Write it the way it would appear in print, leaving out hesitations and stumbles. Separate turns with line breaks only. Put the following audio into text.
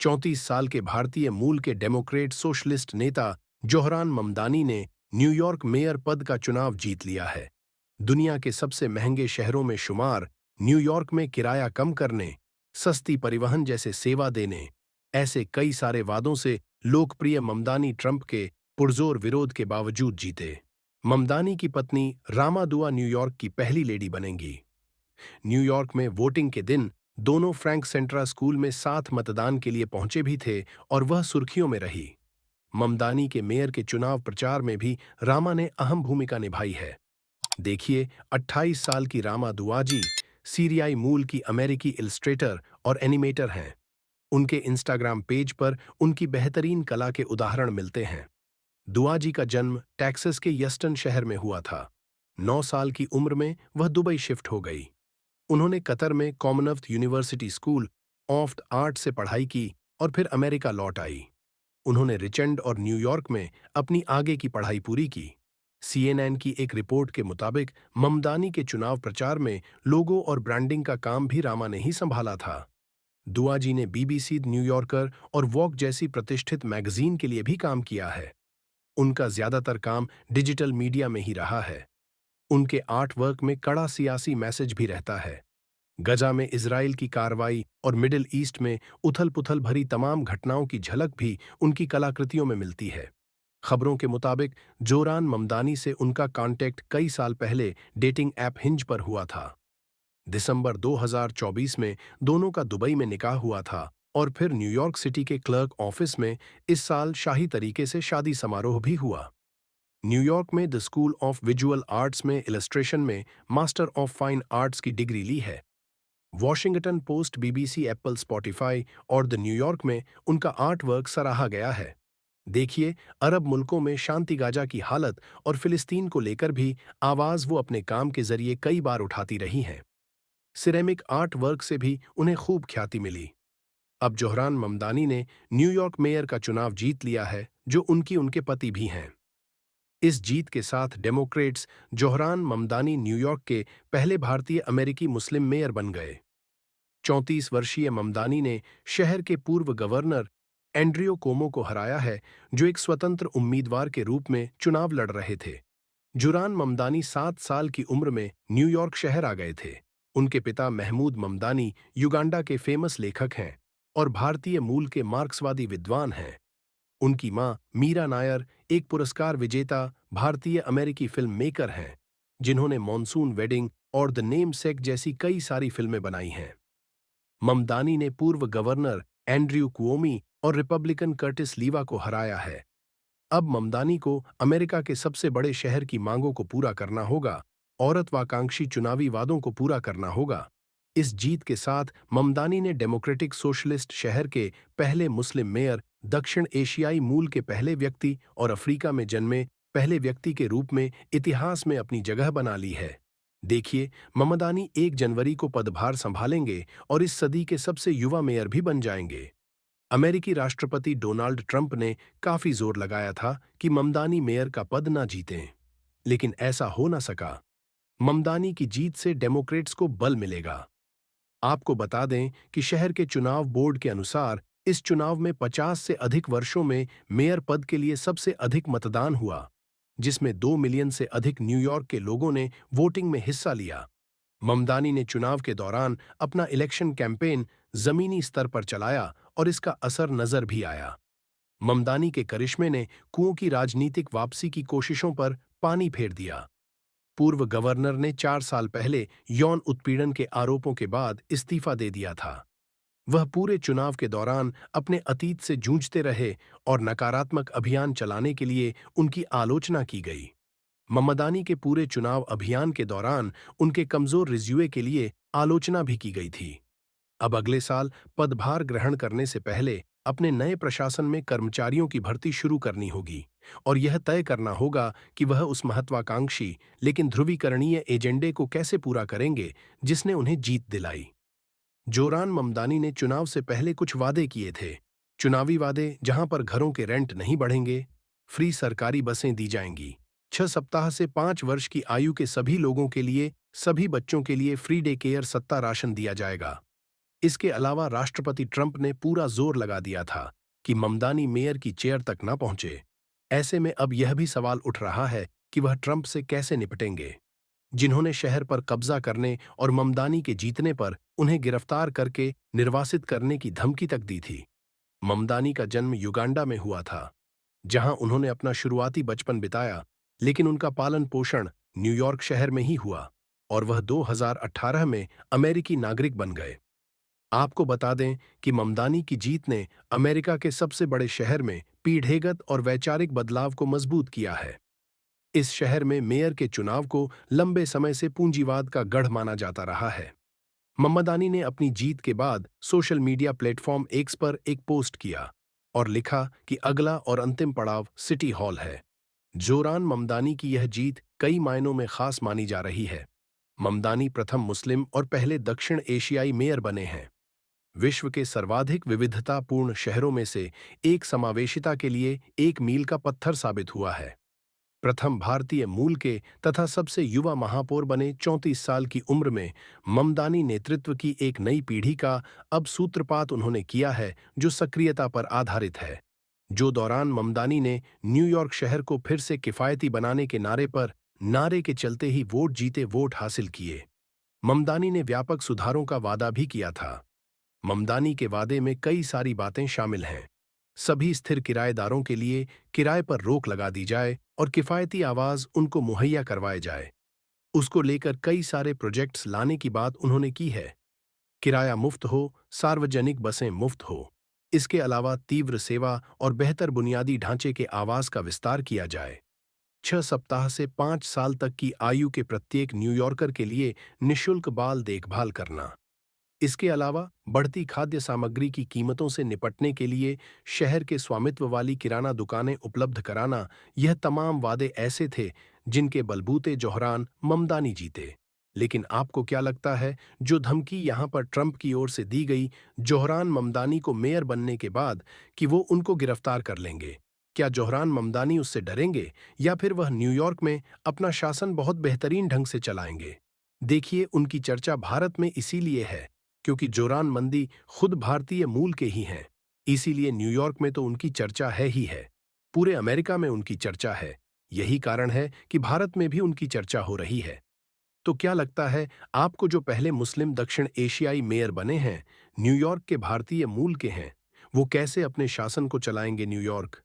34 साल के भारतीय मूल के डेमोक्रेट सोशलिस्ट नेता जोहरान ममदानी ने न्यूयॉर्क मेयर पद का चुनाव जीत लिया है। दुनिया के सबसे महंगे शहरों में शुमार न्यूयॉर्क में किराया कम करने, सस्ती परिवहन जैसे सेवा देने, ऐसे कई सारे वादों से लोकप्रिय ममदानी ट्रंप के पुरजोर विरोध के बावजूद जीते। ममदानी की पत्नी रामादुआ न्यूयॉर्क की पहली लेडी बनेंगी। न्यूयॉर्क में वोटिंग के दिन दोनों फ्रैंक सेंट्रा स्कूल में साथ मतदान के लिए पहुंचे भी थे और वह सुर्खियों में रही। ममदानी के मेयर के चुनाव प्रचार में भी रामा ने अहम भूमिका निभाई है। देखिए, 28 साल की रामा दुआजी सीरियाई मूल की अमेरिकी इलस्ट्रेटर और एनिमेटर हैं। उनके इंस्टाग्राम पेज पर उनकी बेहतरीन कला के उदाहरण मिलते हैं। दुआजी का जन्म टेक्सास के यस्टन शहर में हुआ था। 9 साल की उम्र में वह दुबई शिफ्ट हो गई। उन्होंने कतर में Commonwealth university school of art से पढ़ाई की और फिर अमेरिका लौट आई। उन्होंने रिचेंड और न्यूयॉर्क में अपनी आगे की पढ़ाई पूरी की। CNN की एक रिपोर्ट के मुताबिक ममदानी के चुनाव प्रचार में लोगो और ब्रांडिंग का काम भी रामा ने ही संभाला था। दुआजी ने BBC, न्यूयॉर्कर और वॉक जैसी प्रतिष्ठित मैगजीन के लिए भी काम किया है। उनका ज्यादातर काम डिजिटल मीडिया में ही रहा है। उनके आर्ट वर्क में कड़ा सियासी मैसेज भी रहता है। गजा में इजराइल की कार्रवाई और मिडिल ईस्ट में उथल-पुथल भरी तमाम घटनाओं की झलक भी उनकी कलाकृतियों में मिलती है। खबरों के मुताबिक जोरान ममदानी से उनका कांटेक्ट कई साल पहले डेटिंग ऐप हिंज पर हुआ था। दिसंबर 2024 में दोनों का दुबई में निकाह हुआ था और फिर न्यूयॉर्क सिटी के क्लर्क ऑफिस में इस साल शाही तरीके से शादी समारोह भी हुआ। न्यूयॉर्क में the school of visual arts में इलस्ट्रेशन में मास्टर ऑफ फाइन आर्ट्स की डिग्री ली है। Washington post, BBC, Apple, Spotify और द न्यूयॉर्क में उनका आर्ट वर्क सराहा गया है। देखिए, अरब मुल्कों में शांति गाजा की हालत और फिलिस्तीन को लेकर भी आवाज वो अपने काम के जरिए कई बार उठाती रही हैं। सिरेमिक आर्ट वर्क से भी उन्हें खूब ख्याति मिली। अब जोहरान ममदानी ने न्यूयॉर्क मेयर का चुनाव जीत लिया है, जो उनके पति भी हैं। इस जीत के साथ डेमोक्रेट्स जोहरान ममदानी न्यूयॉर्क के पहले भारतीय अमेरिकी मुस्लिम मेयर बन गए। 34 वर्षीय ममदानी ने शहर के पूर्व गवर्नर एंड्रियो कोमो को हराया है, जो एक स्वतंत्र उम्मीदवार के रूप में चुनाव लड़ रहे थे। जुरान ममदानी 7 साल की उम्र में न्यूयॉर्क शहर आ गए थे। उनके पिता महमूद ममदानी युगांडा के फेमस लेखक हैं और भारतीय मूल के मार्क्सवादी विद्वान हैं। उनकी मां मीरा नायर एक पुरस्कार विजेता भारतीय अमेरिकी फिल्म मेकर हैं, जिन्होंने मॉनसून वेडिंग और द नेमसेक जैसी कई सारी फिल्में बनाई हैं। ममदानी ने पूर्व गवर्नर एंड्रयू कुओमी और रिपब्लिकन कर्टिस लीवा को हराया है। अब ममदानी को अमेरिका के सबसे बड़े शहर की मांगों को पूरा करना होगा, औरतवाकांक्षी चुनावी वादों को पूरा करना होगा। इस जीत के साथ ममदानी ने डेमोक्रेटिक सोशलिस्ट शहर के पहले मुस्लिम मेयर, दक्षिण एशियाई मूल के पहले व्यक्ति और अफ्रीका में जन्मे पहले व्यक्ति के रूप में इतिहास में अपनी जगह बना ली है। देखिए, ममदानी 1 जनवरी को पदभार संभालेंगे और इस सदी के सबसे युवा मेयर भी बन जाएंगे। अमेरिकी राष्ट्रपति डोनाल्ड ट्रंप ने काफी जोर लगाया था कि ममदानी मेयर का पद ना जीतें, लेकिन ऐसा हो ना सका। ममदानी की जीत से डेमोक्रेट्स को बल मिलेगा। आपको बता दें कि शहर के चुनाव बोर्ड के अनुसार इस चुनाव में 50 से अधिक वर्षों में मेयर पद के लिए सबसे अधिक मतदान हुआ, जिसमें 2 मिलियन से अधिक न्यूयॉर्क के लोगों ने वोटिंग में हिस्सा लिया। ममदानी ने चुनाव के दौरान अपना इलेक्शन कैंपेन जमीनी स्तर पर चलाया और इसका असर नजर भी आया। ममदानी के करिश्मे ने कुओं की राजनीतिक वापसी की कोशिशों पर पानी फेर दिया। पूर्व गवर्नर ने 4 साल पहले यौन उत्पीड़न के आरोपों के बाद इस्तीफा दे दिया था। वह पूरे चुनाव के दौरान अपने अतीत से जूझते रहे और नकारात्मक अभियान चलाने के लिए उनकी आलोचना की गई। ममदानी के पूरे चुनाव अभियान के दौरान उनके कमजोर रिज्यूए के लिए आलोचना भी की गई थी। अब अगले साल पदभार ग्रहण करने से पहले अपने नए प्रशासन में कर्मचारियों की भर्ती शुरू करनी होगी और यह तय करना होगा कि वह उस महत्वाकांक्षी लेकिन ध्रुवीकरणीय एजेंडे को कैसे पूरा करेंगे जिसने उन्हें जीत दिलाई। जोरान ममदानी ने चुनाव से पहले कुछ वादे किए थे। चुनावी वादे, जहां पर घरों के रेंट नहीं बढ़ेंगे, फ्री सरकारी बसें दी जाएंगी, 6 सप्ताह से 5 वर्ष की आयु के सभी लोगों के लिए, सभी बच्चों के लिए फ्री डे केयर सत्ता राशन दिया जाएगा। इसके अलावा राष्ट्रपति ट्रंप ने पूरा जोर लगा दिया था कि ममदानी मेयर की चेयर तक न पहुंचे। ऐसे में अब यह भी सवाल उठ रहा है कि वह ट्रंप से कैसे निपटेंगे, जिन्होंने शहर पर कब्जा करने और ममदानी के जीतने पर उन्हें गिरफ्तार करके निर्वासित करने की धमकी तक दी थी। ममदानी का जन्म युगांडा में हुआ था, जहां उन्होंने अपना शुरुआती बचपन बिताया, लेकिन उनका पालन पोषण न्यूयॉर्क शहर में ही हुआ और वह 2018 में अमेरिकी नागरिक बन गए। आपको बता दें कि ममदानी की जीत ने अमेरिका के सबसे बड़े शहर में पीढ़ेगत और वैचारिक बदलाव को मजबूत किया है। इस शहर में मेयर के चुनाव को लंबे समय से पूंजीवाद का गढ़ माना जाता रहा है। मम्मदानी ने अपनी जीत के बाद सोशल मीडिया प्लेटफॉर्म एक्स पर एक पोस्ट किया और लिखा कि अगला और अंतिम पड़ाव सिटी हॉल है। जोरान ममदानी की यह जीत कई मायनों में खास मानी जा रही है। ममदानी प्रथम मुस्लिम और पहले दक्षिण एशियाई मेयर बने हैं। विश्व के सर्वाधिक विविधतापूर्ण शहरों में से एक समावेशिता के लिए एक मील का पत्थर साबित हुआ है। प्रथम भारतीय मूल के तथा सबसे युवा महापौर बने 34 साल की उम्र में ममदानी नेतृत्व की एक नई पीढ़ी का अब सूत्रपात उन्होंने किया है, जो सक्रियता पर आधारित है। जो दौरान ममदानी ने न्यूयॉर्क शहर को फिर से किफायती बनाने के नारे के चलते ही वोट जीते वोट हासिल किए। ममदानी ने व्यापक सुधारों का वादा भी किया था। ममदानी के वादे में कई सारी बातें शामिल हैं। सभी स्थिर किराएदारों के लिए किराए पर रोक लगा दी जाए और किफायती आवास उनको मुहैया करवाए जाए। उसको लेकर कई सारे प्रोजेक्ट्स लाने की बात उन्होंने की है। किराया मुफ्त हो, सार्वजनिक बसें मुफ्त हो। इसके अलावा तीव्र सेवा और बेहतर बुनियादी ढांचे के आवास का विस्तार किया जाए। 6 सप्ताह से 5 साल तक की आयु के प्रत्येक न्यूयॉर्कर के लिए निशुल्क बाल देखभाल करना। इसके अलावा बढ़ती खाद्य सामग्री की कीमतों से निपटने के लिए शहर के स्वामित्व वाली किराना दुकानें उपलब्ध कराना, यह तमाम वादे ऐसे थे जिनके बलबूते जोहरान ममदानी जीते। लेकिन आपको क्या लगता है, जो धमकी यहां पर ट्रंप की ओर से दी गई जोहरान ममदानी को मेयर बनने के बाद कि वो उनको गिरफ्तार कर लेंगे, क्या जोहरान ममदानी उससे डरेंगे या फिर वह न्यूयॉर्क में अपना शासन बहुत बेहतरीन ढंग से चलाएंगे? देखिए, उनकी चर्चा भारत में इसीलिए है क्योंकि जोरान मंदी खुद भारतीय मूल के ही हैं। इसीलिए न्यूयॉर्क में तो उनकी चर्चा है ही है। पूरे अमेरिका में उनकी चर्चा है। यही कारण है कि भारत में भी उनकी चर्चा हो रही है। तो क्या लगता है आपको, जो पहले मुस्लिम दक्षिण एशियाई मेयर बने हैं, न्यूयॉर्क के भारतीय मूल के हैं, वो कैसे अपने शासन को चलाएंगे न्यूयॉर्क?